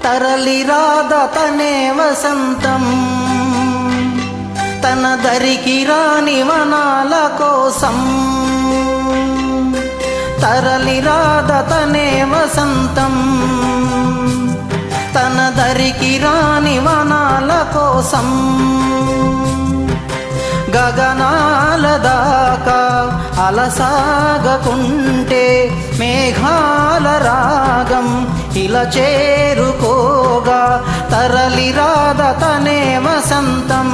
తరలిరాదతనే వసంతం తన దరికి రాని వనాల కోసం తరలిరాదతనే వసంతం తన దరికి రాని వనాల కోసం గగనాల దాకా అలసాగకుంటే మేఘాల రాగం ఇలా చేరుకోగా తరలిరాదతనే వసంతం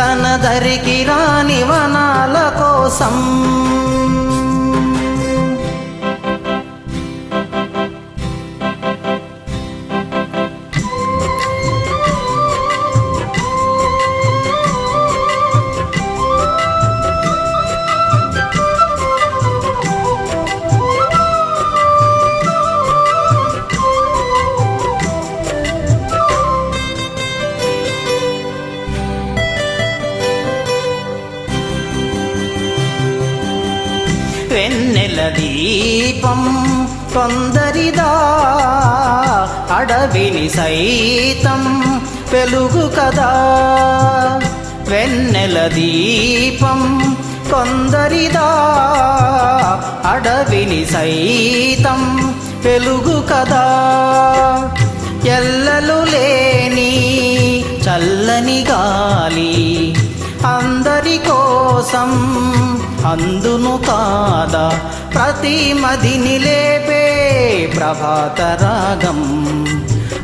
తన దరికి రాని వనాల కోసం వెన్నెల దీపం కొందరిదా అడవిని సైతం వెలుగు కదా వెన్నెల దీపం కొందరిదా అడవిని సైతం వెలుగు కదా ఎల్లలు లేని చల్లని గాలి అందరి కోసం అందును కాదా ప్రతి మదిని లేపే ప్రభాత రాగం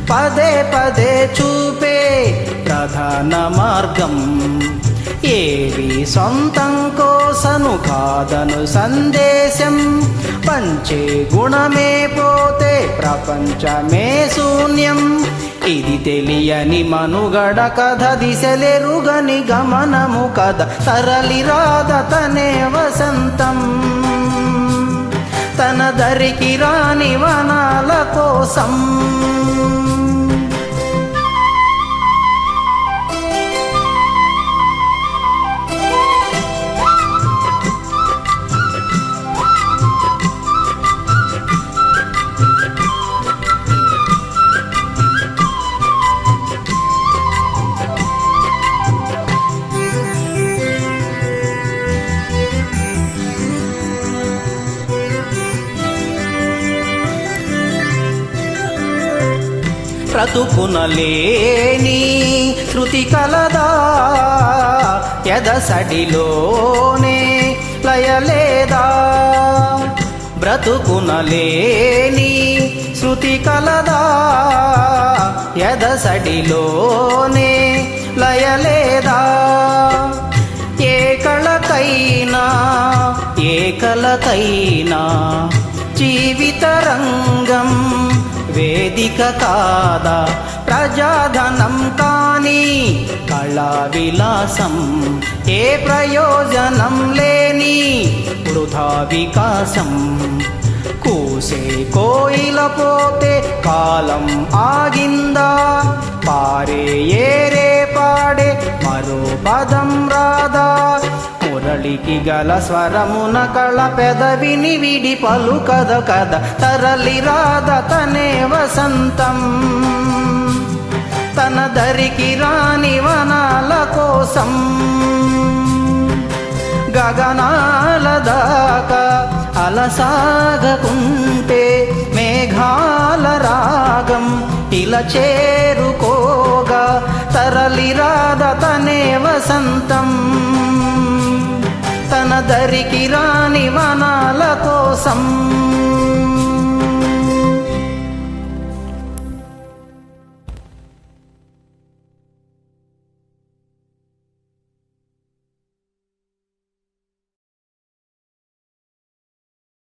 పదే పదే చూపే ప్రధాన మార్గం ఏవి సొంతం కోసను కాదను సందేశం పంచే గుణమే పోతే ప్రపంచమే శూన్యం ఇది తెలియని మనుగడ కథ దిశలెరుగని గమనము కథ తరలిరాదతనే వసంతం తన దరికి రాని వనాల కోసం బ్రతుకునలేని శృతి కలదా ఎదసడిలోనే లయలేదా బ్రతుకునలేని శృతి కలదా ఎదసడిలోనే లయలేదా ఏ కళకైనా జీవిత రంగం వేదిక కాదా ప్రజాధనం కాని కళా విలాసం ఏ ప్రయోజనం లేని వృధా వికాసం కూసే కోయిల పోతే కాలం ఆగిందా పారే ఏరే పాడే మరో పదం రాదా మురళికి గల స్వరమున కళ పెదవిని విడి పలుకద కద తరలిరాదతనే వసంతం తన దరికి రాని వనాల కోసం గగనాల దాకా అలసాగకుంటే మేఘాల రాగం ఇలా చేరుకోగా తరలిరాదతనే వసంతం తన దరికి రాని వనాల కోసం